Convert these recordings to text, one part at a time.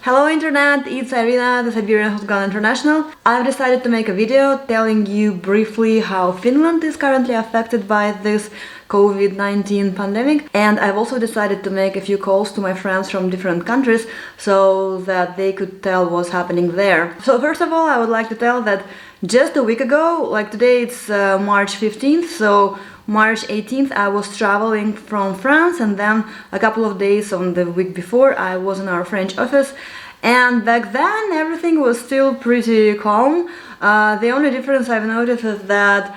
Hello Internet, it's Irina, the Siberian Hot Gun International. I've decided to make a video telling you briefly how Finland is currently affected by this COVID-19 pandemic, and I've also decided to make a few calls to my friends from different countries so that they could tell what's happening there. So first of all, I would like to tell that just a week ago, like today it's March 15th, so March 18th I was traveling from France, and then a couple of days on the week before I was in our French office, and back then everything was still pretty calm. The only difference I've noticed is that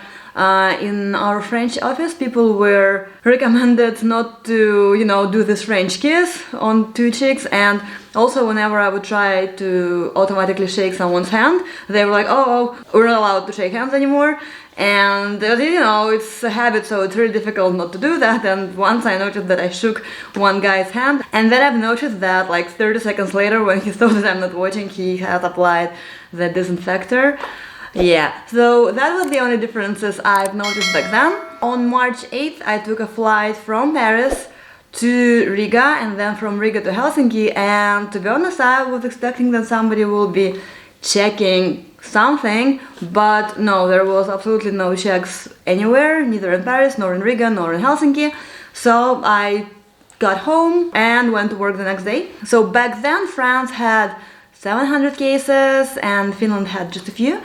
in our French office people were recommended not to, do this French kiss on two cheeks, and also whenever I would try to automatically shake someone's hand, they were like, oh, we're not allowed to shake hands anymore. And it's a habit, so it's really difficult not to do that. And once I noticed that I shook one guy's hand, and then I've noticed that like 30 seconds later, when he saw that I'm not watching, he had applied the disinfector. Yeah, so that was the only differences I've noticed back then. On March 8th I took a flight from Paris to Riga, and then from Riga to Helsinki, and to be honest I was expecting that somebody will be checking something, but no, there was absolutely no checks anywhere, neither in Paris, nor in Riga, nor in Helsinki. So I got home and went to work the next day. So back then France had 700 cases and Finland had just a few.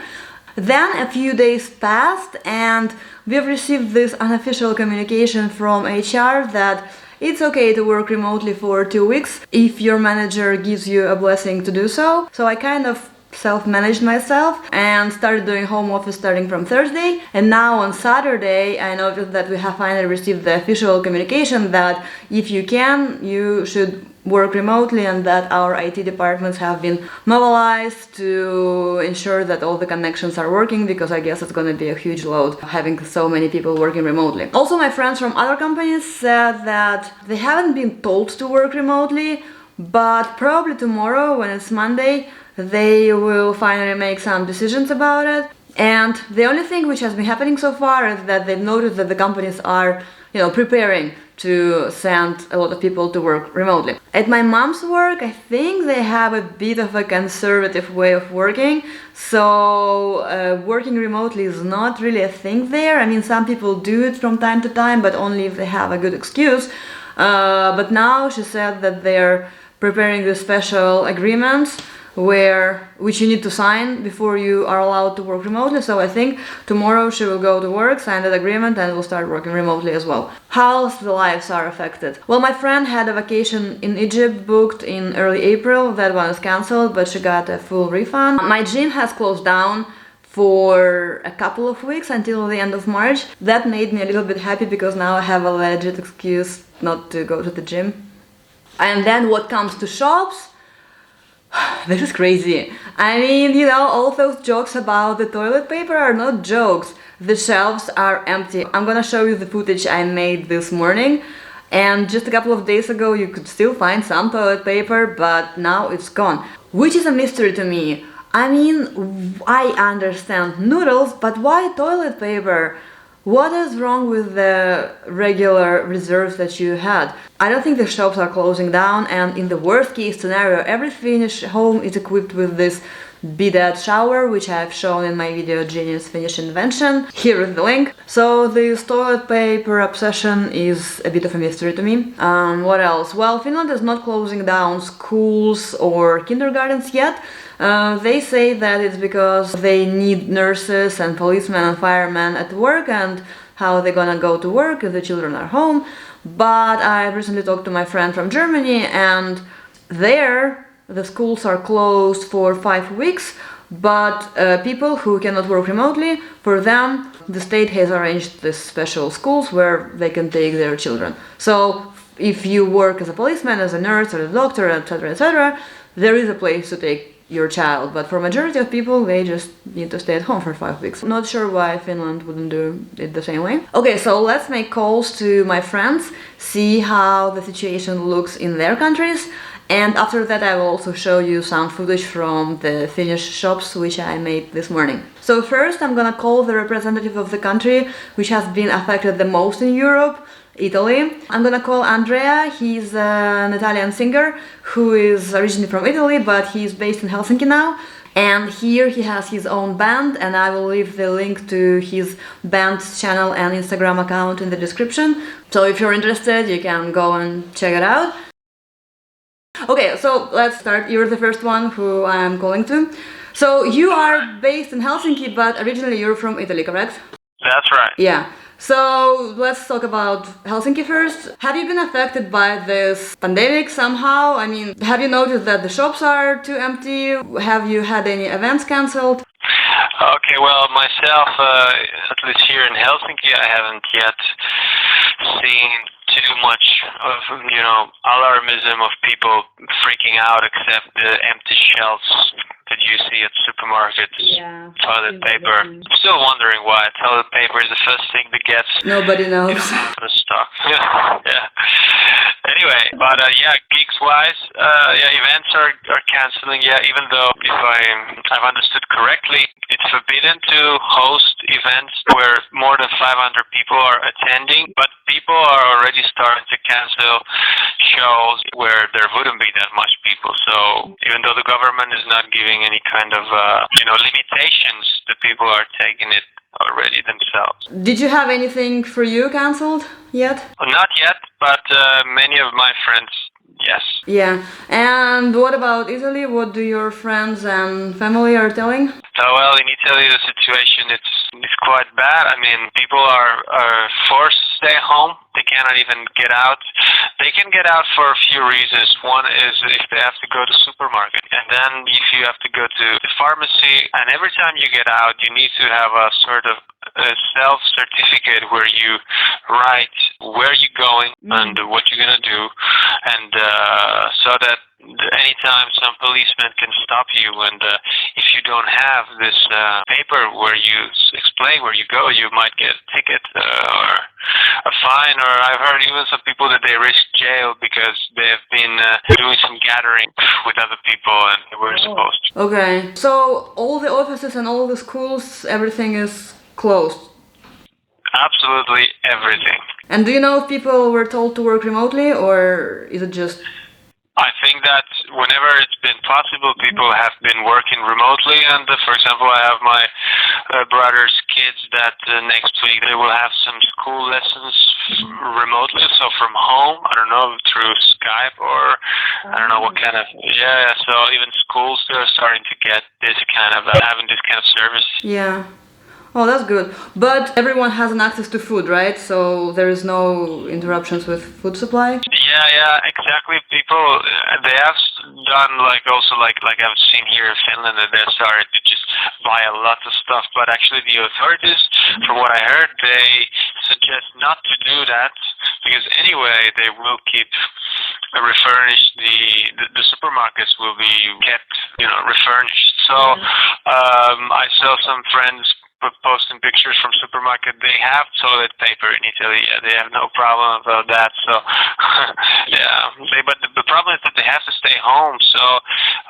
Then a few days passed and we've received this unofficial communication from HR that it's okay to work remotely for 2 weeks if your manager gives you a blessing to do so. So I kind of self-managed myself and started doing home office starting from Thursday, and now on Saturday I noticed that we have finally received the official communication that if you can, you should work remotely, and that our IT departments have been mobilized to ensure that all the connections are working, because I guess it's going to be a huge load having so many people working remotely. Also, my friends from other companies said that they haven't been told to work remotely, but probably tomorrow, when it's Monday, they will finally make some decisions about it. And the only thing which has been happening so far is that they've noticed that the companies are, preparing to send a lot of people to work remotely. At my mom's work, I think they have a bit of a conservative way of working, so working remotely is not really a thing there. I mean, some people do it from time to time, but only if they have a good excuse. But now she said that they're preparing the special agreements which you need to sign before you are allowed to work remotely. So I think tomorrow she will go to work, sign that agreement, and will start working remotely as well. How else the lives are affected? Well, my friend had a vacation in Egypt booked in early April. That one is cancelled, but she got a full refund. My gym has closed down for a couple of weeks until the end of March. That made me a little bit happy, because now I have a legit excuse not to go to the gym. And then what comes to shops, this is crazy. I mean, all those jokes about the toilet paper are not jokes. The shelves are empty. I'm gonna show you the footage I made this morning, and just a couple of days ago you could still find some toilet paper, but now it's gone, which is a mystery to me. I mean, I understand noodles, but why toilet paper? What is wrong with the regular reserves that you had? I don't think the shops are closing down, and in the worst case scenario, every Finnish home is equipped with this bidet shower, which I've shown in my video Genius Finnish Invention. Here is the link. So this toilet paper obsession is a bit of a mystery to me. What else? Well, Finland is not closing down schools or kindergartens yet. They say that it's because they need nurses and policemen and firemen at work, and how they're gonna go to work if the children are home. But I recently talked to my friend from Germany, and there the schools are closed for 5 weeks, but people who cannot work remotely, for them the state has arranged these special schools where they can take their children. So if you work as a policeman, as a nurse, or a doctor, etc., etc., there is a place to take your child, but for majority of people they just need to stay at home for 5 weeks. Not sure why Finland wouldn't do it the same way. Okay, so let's make calls to my friends, see how the situation looks in their countries, and after that I will also show you some footage from the Finnish shops which I made this morning. So first I'm gonna call the representative of the country which has been affected the most in Europe. Italy. I'm gonna call Andrea. He's an Italian singer who is originally from Italy, but he's based in Helsinki now. And here he has his own band, and I will leave the link to his band's channel and Instagram account in the description. So if you're interested, you can go and check it out. Okay, so let's start. You're the first one who I'm calling to. So you are based in Helsinki, but originally you're from Italy, correct? That's right. Yeah. So let's talk about Helsinki first. Have you been affected by this pandemic somehow? I mean, have you noticed that the shops are too empty? Have you had any events cancelled? Okay, well, myself, at least here in Helsinki, I haven't yet seen too much of, alarmism of people freaking out, except the empty shelves that you see at supermarkets. Yeah. Toilet paper. I'm still wondering why toilet paper is the first thing that gets Nobody knows. The stock. Yeah. Anyway, but gigs-wise, events are canceling. Yeah, even though if I've understood correctly, it's forbidden to host events where more than 500 people are attending, but people are already starting to cancel shows where there wouldn't be that much people. So even though the government is not giving any kind of limitations, the people are taking it already themselves. Did you have anything for you cancelled yet? Not yet, but many of my friends, yes. Yeah. And what about Italy? What do your friends and family are telling? Well, in Italy, the situation it's quite bad. I mean, people are forced to stay home. They cannot even get out. They can get out for a few reasons. One is if they have to go to supermarket, and then if you have to go to the pharmacy. And every time you get out, you need to have a sort of a self-certificate where you write where you're going and what you're gonna do, and so that anytime some policeman can stop you, and if you don't have this paper where you explain where you go, you might get a ticket or a fine, or I've heard even some people that they risk jail because they have been doing some gathering with other people and they weren't supposed to. Okay, so all the offices and all the schools, everything is closed? Absolutely everything. And do you know if people were told to work remotely, or is it just... I think that whenever it's been possible, people have been working remotely. And for example, I have my brother's kids that next week they will have some school lessons remotely, so from home. I don't know, through Skype or I don't know what kind of. Yeah, so even schools they're starting to get this kind of having this kind of service. Yeah. Oh, that's good. But everyone has an access to food, right? So there is no interruptions with food supply? Yeah, exactly. People, they have done also like I've seen here in Finland, that they started to just buy a lot of stuff. But actually the authorities, from what I heard, they suggest not to do that because anyway they will keep refurnished. The supermarkets will be kept, refurnished. So I saw some friends posting pictures from supermarket. They have toilet paper in Italy. Yeah, they have no problem about that. So but the problem is that they have to stay home. So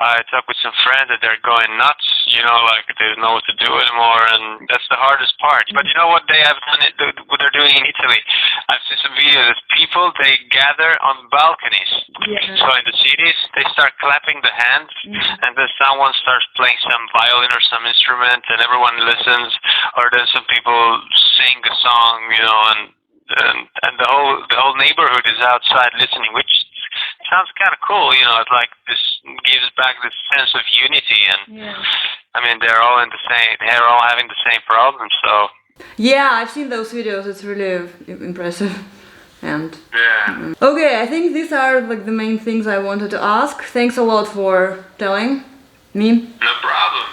I talked with some friends that they're going nuts. They don't know what to do anymore, and that's the hardest part. But you know what they have done? What they're doing in Italy? I've seen some videos. People they gather on balconies. Yeah. So in the cities, they start clapping the hands, and then someone starts playing some violin or some instrument, and everyone listens. Or then some people sing a song, and the whole neighborhood is outside listening, which sounds kind of cool. It's like this gives back this sense of unity, and I mean they're all having the same problem. So yeah, I've seen those videos. It's really impressive. And okay, I think these are the main things I wanted to ask. Thanks a lot for telling me. No problem.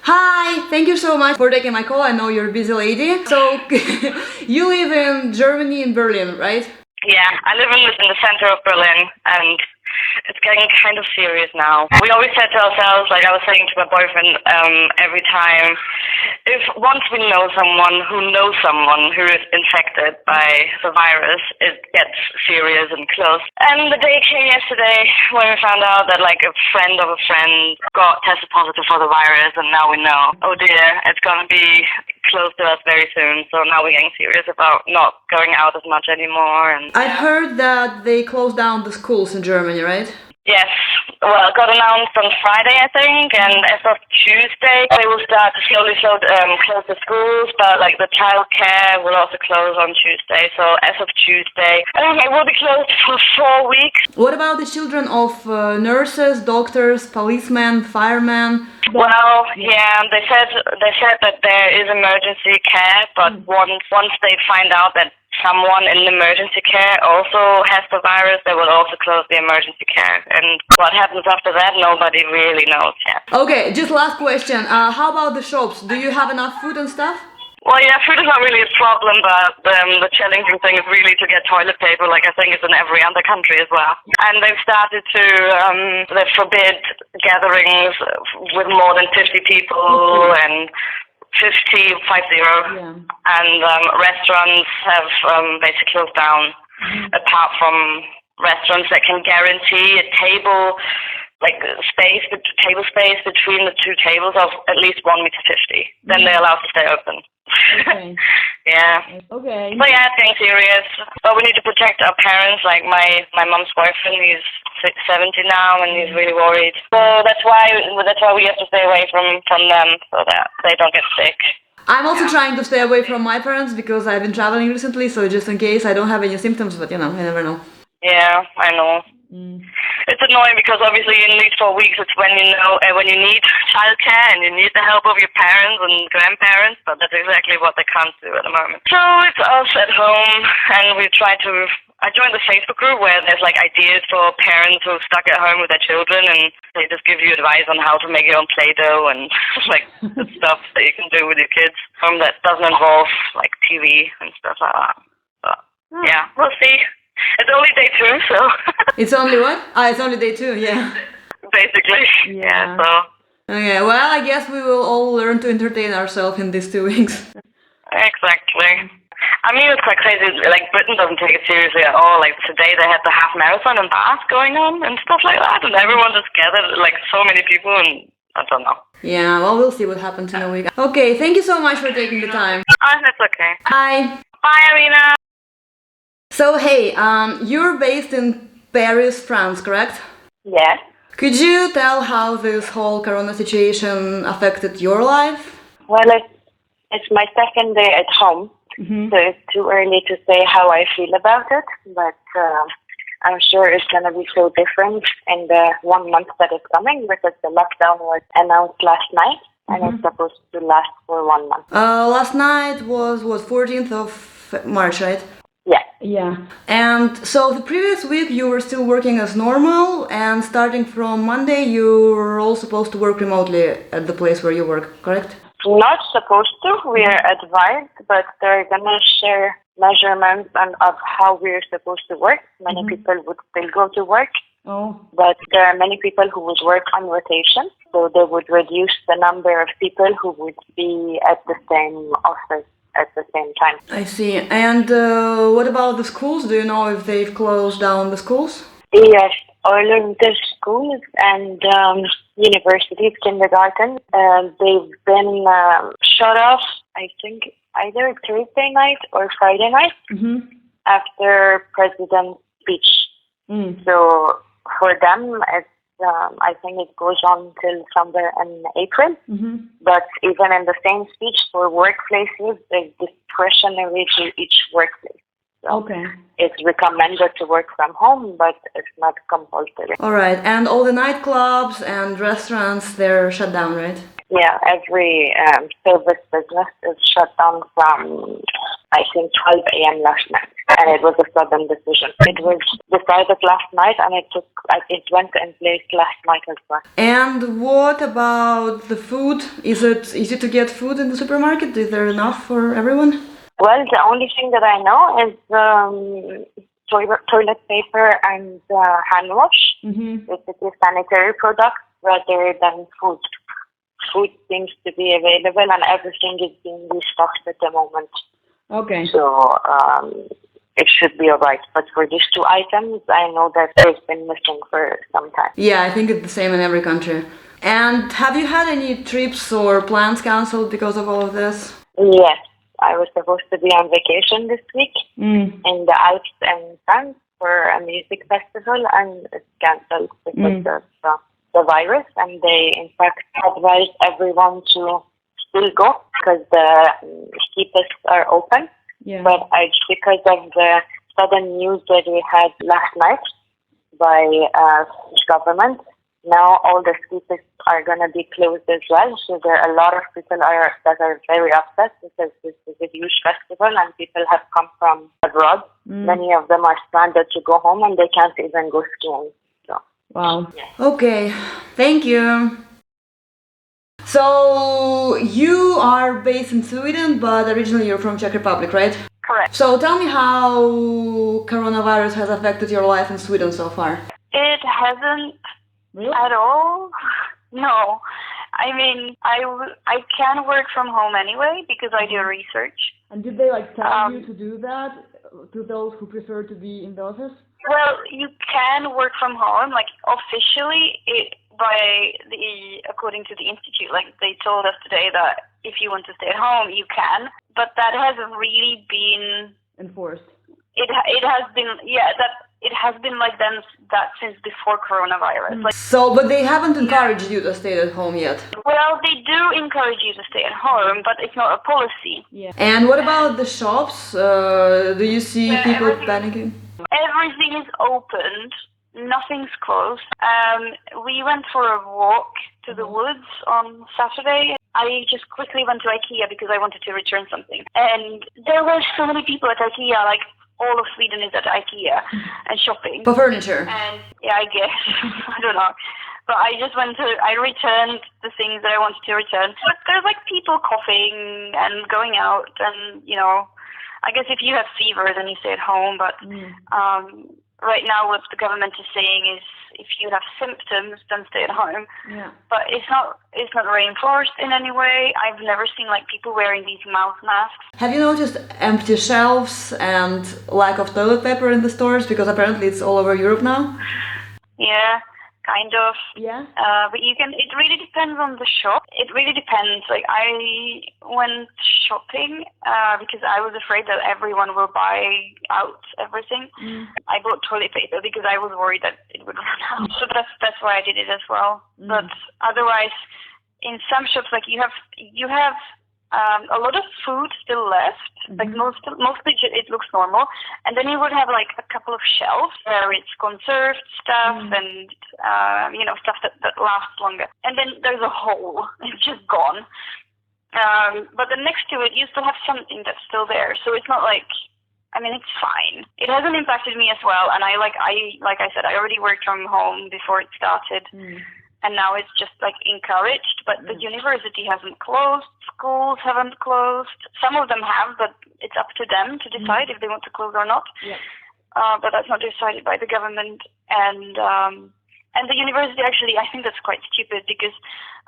Hi, thank you so much for taking my call. I know you're a busy lady. So you live in Germany, in Berlin, right? Yeah, I live in the center of Berlin, and it's getting kind of serious now. We always said to ourselves, like I was saying to my boyfriend every time, if once we know someone who is infected by the virus, it gets serious and close. And the day came yesterday when we found out that a friend of a friend got tested positive for the virus, and now we know, oh dear, it's going to be close to us very soon. So now we're getting serious about not going out as much anymore. And I've heard that they closed down the schools in Germany, right? yes, well, it got announced on Friday, I think, and as of Tuesday, they will start to slowly close the schools, but like the childcare will also close on Tuesday. So as of Tuesday, it will be closed for 4 weeks. What about the children of nurses, doctors, policemen, firemen? Well, yeah, they said that there is emergency care, but once they find out that someone in emergency care also has the virus, they will also close the emergency care. And what happens after that, nobody really knows yet. Okay, just last question. How about the shops? Do you have enough food and stuff? Well, yeah, food is not really a problem, but the challenging thing is really to get toilet paper, like I think it's in every other country as well. And they've started to they forbid gatherings with more than 50 people and 50, Yeah. and restaurants have basically closed down, apart from restaurants that can guarantee a table, like table space between the two tables of at least 1.50 meters. Then they're allowed to stay open. Okay. Yeah. Okay. But yeah, it's getting serious. But we need to protect our parents. Like my mom's boyfriend, he's 70 now, and he's really worried. So that's why we have to stay away from them, so that they don't get sick. I'm also trying to stay away from my parents because I've been traveling recently, so just in case I don't have any symptoms, but you never know. Yeah, I know. It's annoying because obviously in these 4 weeks it's when you need childcare and you need the help of your parents and grandparents, but that's exactly what they can't do at the moment. So it's us at home, and I joined the Facebook group where there's like ideas for parents who are stuck at home with their children, and they just give you advice on how to make your own Play-Doh and like the stuff that you can do with your kids that doesn't involve like TV and stuff like that. But yeah, we'll see. It's only day 2, so. It's only what? It's only day 2, yeah. Basically, yeah, so. Okay, well, I guess we will all learn to entertain ourselves in these 2 weeks. Exactly. I mean, it's quite crazy. Like, Britain doesn't take it seriously at all. Like, today they had the half marathon in Bath going on and stuff like that, and everyone just gathered, like, so many people, and I don't know. Yeah, well, we'll see what happens in a week. Okay, thank you so much for taking the time. That's okay. Bye. Bye, Arina. So, hey, you're based in Paris, France, correct? Yes. Could you tell how this whole corona situation affected your life? Well, it's my second day at home, so it's too early to say how I feel about it, but I'm sure it's going to be so different in the 1 month that is coming, because the lockdown was announced last night, and it's supposed to last for 1 month. Last night was 14th of March, right? Yeah. Yeah. And so the previous week you were still working as normal, and starting from Monday you were all supposed to work remotely at the place where you work, correct? Not supposed to. We are advised, but they're going to share measurements of how we're supposed to work. Many people would still go to work, but there are many people who would work on rotation, so they would reduce the number of people who would be at the same office at the same time. I see. And what about the schools? Do you know if they've closed down the schools? Yes, all of the schools and universities, kindergarten, they've been shut off, I think, either Thursday night or Friday night after President's speech. So for them, it's I think it goes on till somewhere in April. But even in the same speech for workplaces, there's discretionary to each workplace. So it's recommended to work from home, but it's not compulsory. All right. And all the nightclubs and restaurants, they're shut down, right? Yeah, every service business is shut down from, I think, 12 a.m. last night. And it was a sudden decision. It was decided last night, and it went in place last night as well. And what about the food? Is it easy to get food in the supermarket? Is there enough for everyone? Well, the only thing that I know is toilet paper and hand wash, basically sanitary products, rather than food. Food seems to be available, and everything is being restocked at the moment. Okay. So it should be all right. But for these 2 items, I know that they've been missing for some time. Yeah, I think it's the same in every country. And have you had any trips or plans cancelled because of all of this? Yes, I was supposed to be on vacation this week in the Alps in France for a music festival, and it's cancelled because of the virus. And they, in fact, advised everyone to still go because the ski pits are open. Yeah. But because of the sudden news that we had last night by Finnish government, now all the ski pits are going to be closed as well. So there are a lot of people that are very upset because this is a huge festival and people have come from abroad. Many of them are stranded to go home and they can't even go skiing. So. Wow. Yeah. Okay, thank you. So you are based in Sweden, but originally you're from Czech Republic, right? Correct. So tell me how coronavirus has affected your life in Sweden so far. It hasn't at all. No. I mean, I can work from home anyway because I do research. And did they tell you to do that to those who prefer to be in the office? Well, you can work from home, officially, according to the institute. They told us today that if you want to stay at home, you can. But that hasn't really been enforced. It has been, it has been like that since before coronavirus. But they haven't encouraged you to stay at home yet. Well, they do encourage you to stay at home, but it's not a policy. Yeah. And what about the shops? Do you see people panicking? Everything is opened. Nothing's closed. We went for a walk to the woods on Saturday. I just quickly went to IKEA because I wanted to return something. And there were so many people at IKEA, all of Sweden is at IKEA and shopping. For furniture. And I guess. I don't know. But I returned the things that I wanted to return. But there's people coughing and going out and, I guess if you have fever then you stay at home. But right now what the government is saying is if you have symptoms then stay at home. Yeah. But it's not reinforced in any way. I've never seen people wearing these mouth masks. Have you noticed empty shelves and lack of toilet paper in the stores? Because apparently it's all over Europe now. Yeah, kind of. Yeah. But it really depends on the shop. It really depends. I went shopping because I was afraid that everyone will buy out everything. I bought toilet paper because I was worried that it would run out. So that's why I did it as well. But otherwise, in some shops, you have a lot of food still left. Mostly it looks normal, and then you would have a couple of shelves where it's conserved stuff and stuff that lasts longer. And then there's a hole; it's just gone. But then next to it, you still have something that's still there. So it's not it's fine. It hasn't impacted me as well, and I said, I already worked from home before it started. And now it's just encouraged, but the university hasn't closed, schools haven't closed. Some of them have, but it's up to them to decide if they want to close or not. Yeah. But that's not decided by the government. And the university, actually, I think that's quite stupid because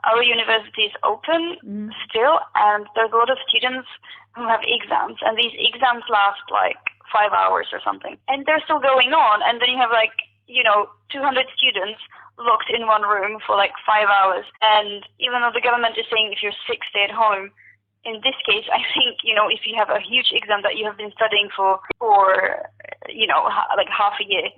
our university is open still, and there's a lot of students who have exams, and these exams last 5 hours or something. And they're still going on, and then you have 200 students locked in one room for 5 hours. And even though the government is saying if you're sick, stay at home, in this case, I think, if you have a huge exam that you have been studying for half a year,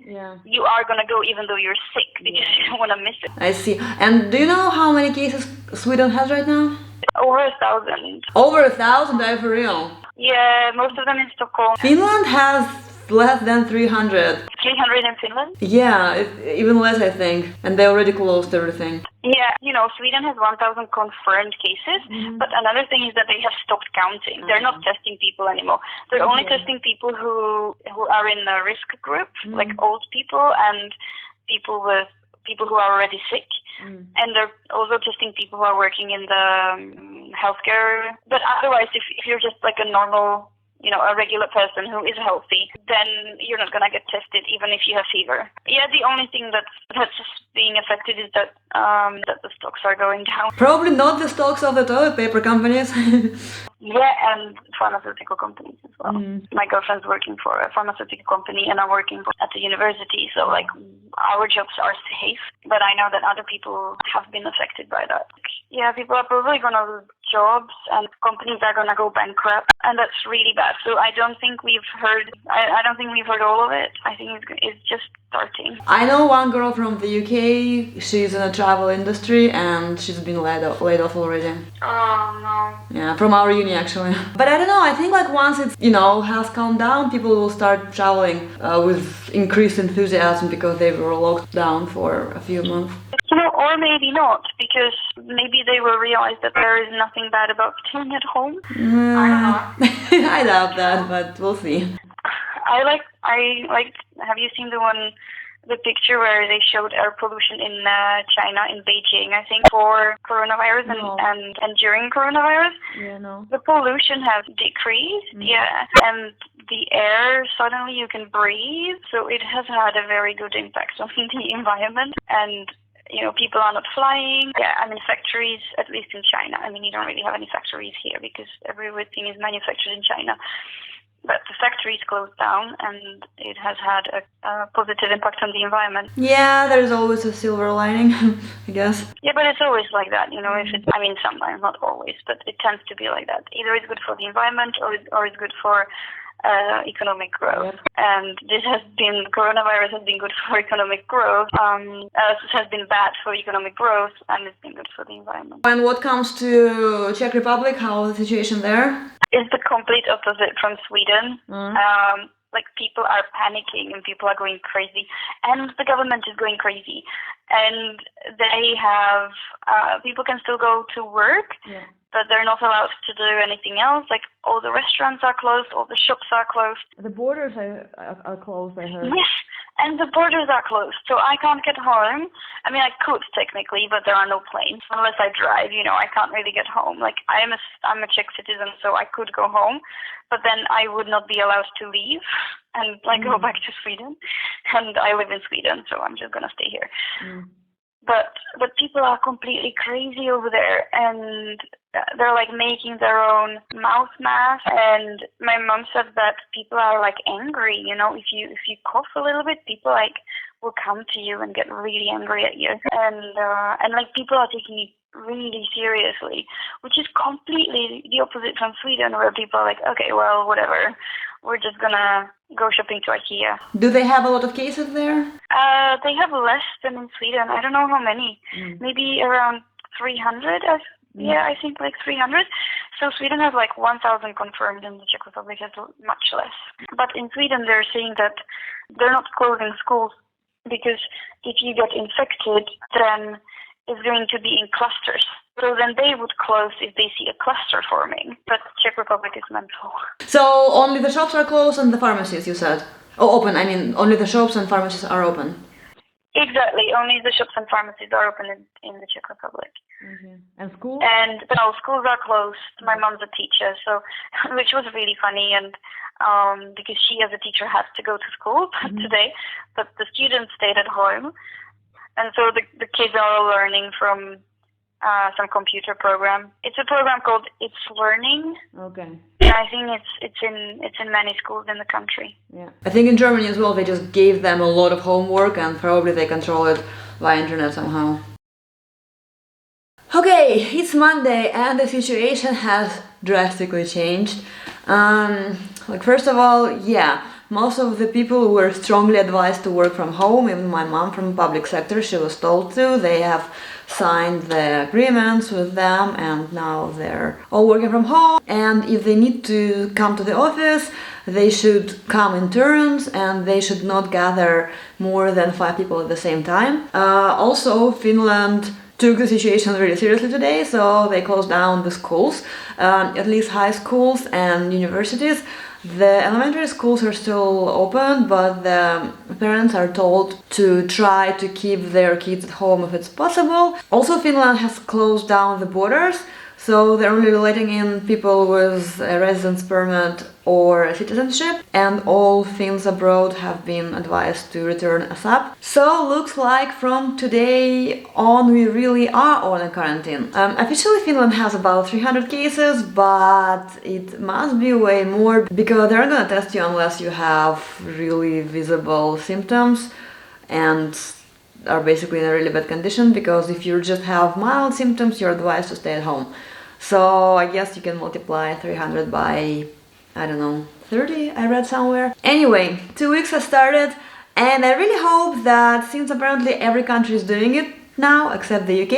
you are going to go even though you're sick because you don't want to miss it. I see. And do you know how many cases Sweden has right now? Over 1,000. Over 1,000? Are you for real? Yeah, most of them in Stockholm. Finland has less than 300. 300 in Finland? Yeah, even less, I think. And they already closed everything. Yeah, Sweden has 1,000 confirmed cases, but another thing is that they have stopped counting. They're not testing people anymore. They're only testing people who are in the risk group, like old people and people who are already sick. And they're also testing people who are working in the healthcare. But otherwise, if you're just a normal, a regular person who is healthy, then you're not going to get tested even if you have fever. Yeah, the only thing that's being affected is that the stocks are going down. Probably not the stocks of the toilet paper companies. Yeah, and pharmaceutical companies as well. My girlfriend's working for a pharmaceutical company and I'm working at the university, so our jobs are safe, but I know that other people have been affected by that. Yeah, people are probably going to jobs and companies are going to go bankrupt, and that's really bad. So I don't think we've heard all of it. I think it's just starting. I know one girl from the UK. She's in the travel industry and she's been laid off already. Oh no. Yeah, from our uni actually. But I don't know, I think like once it's, has calmed down, people will start traveling with increased enthusiasm because they were locked down for a few months. Or maybe not, because maybe they will realize that there is nothing bad about staying at home. I don't know. I doubt that, but we'll see. I like. Have you seen the picture where they showed air pollution in China, in Beijing, I think, for coronavirus and during coronavirus? Yeah, no. The pollution has decreased, and the air, suddenly you can breathe, so it has had a very good impact on the environment, and people are not flying. Yeah, I mean, factories, at least in China. I mean, you don't really have any factories here because everything is manufactured in China. But the factories closed down, and it has had a positive impact on the environment. Yeah, there's always a silver lining, I guess. Yeah, but it's always like that, if it's, sometimes, not always, but it tends to be like that. Either it's good for the environment or it's good for economic growth. And coronavirus has been good for economic growth, has been bad for economic growth, and it's been good for the environment. And what comes to Czech Republic, how is the situation there? It's the complete opposite from Sweden. People are panicking and people are going crazy, and the government is going crazy, and they have people can still go to work, but they're not allowed to do anything else. Like, all the restaurants are closed, all the shops are closed. The borders are closed, I heard. Yes, and the borders are closed, so I can't get home. I mean, I could technically, but there are no planes unless I drive. I can't really get home. Like, I'm a Czech citizen, so I could go home, but then I would not be allowed to leave and go back to Sweden. And I live in Sweden, so I'm just gonna stay here. But people are completely crazy over there, and they're making their own mouth masks. And my mom said that people are angry. If you cough a little bit, people will come to you and get really angry at you. And people are taking it really seriously, which is completely the opposite from Sweden, where people are okay, well, whatever, we're just gonna go shopping to IKEA. Do they have a lot of cases there? They have less than in Sweden. I don't know how many. Maybe around 300. I think 300. So Sweden has 1,000 confirmed, and the Czech Republic has much less. But in Sweden, they're saying that they're not closing schools because if you get infected, then it's going to be in clusters. So then they would close if they see a cluster forming. But Czech Republic is mental. So only the shops are closed and the pharmacies, you said? Oh, open. I mean, only the shops and pharmacies are open. Exactly. Only the shops and pharmacies are open in the Czech Republic. And schools? And no, schools are closed. My mom's a teacher, so which was really funny, and because she as a teacher has to go to school today, but the students stayed at home, and so the kids are all learning from some computer program. It's a program called It's Learning. Okay. And I think it's in many schools in the country. Yeah. I think in Germany as well, they just gave them a lot of homework and probably they control it via internet somehow. Okay, it's Monday and the situation has drastically changed. First of all, most of the people were strongly advised to work from home. Even my mom from the public sector, she was told to. They have signed the agreements with them and now they're all working from home. And if they need to come to the office, they should come in turns and they should not gather more than 5 people at the same time. Also, Finland took the situation really seriously today, so they closed down the schools, at least high schools and universities. The elementary schools are still open, but the parents are told to try to keep their kids at home if it's possible. Also, Finland has closed down the borders, so they're only letting in people with a residence permit or a citizenship, and all Finns abroad have been advised to return ASAP. So looks like from today on we really are on a quarantine. Officially Finland has about 300 cases, but it must be way more because they're gonna test you unless you have really visible symptoms and are basically in a really bad condition, because if you just have mild symptoms, you're advised to stay at home. So I guess you can multiply 300 by, I don't know, 30, I read somewhere. Anyway, 2 weeks have started, and I really hope that, since apparently every country is doing it now, except the UK,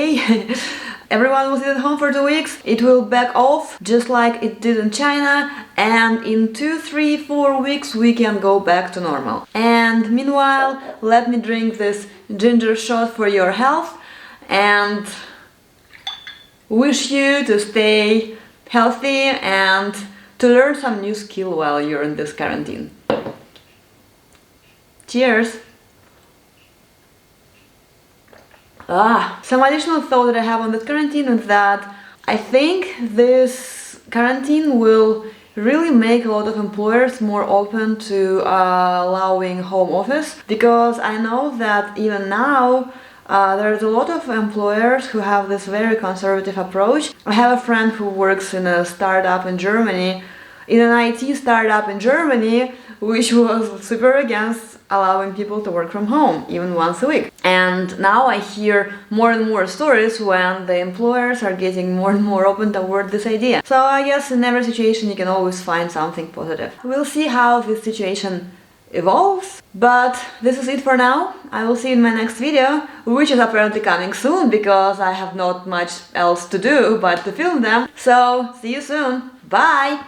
everyone will sit at home for 2 weeks, it will back off, just like it did in China, and in 2, 3, 4 weeks we can go back to normal. And meanwhile, let me drink this ginger shot for your health, and wish you to stay healthy and to learn some new skill while you're in this quarantine. Cheers! Some additional thought that I have on this quarantine is that I think this quarantine will really make a lot of employers more open to allowing home office, because I know that even now there's a lot of employers who have this very conservative approach. I have a friend who works in a startup in Germany, in an IT startup in Germany, which was super against allowing people to work from home, even once a week. And now I hear more and more stories when the employers are getting more and more open toward this idea. So I guess in every situation you can always find something positive. We'll see how this situation evolves, but this is it for now. I will see you in my next video, which is apparently coming soon because I have not much else to do but to film them. So see you soon. Bye!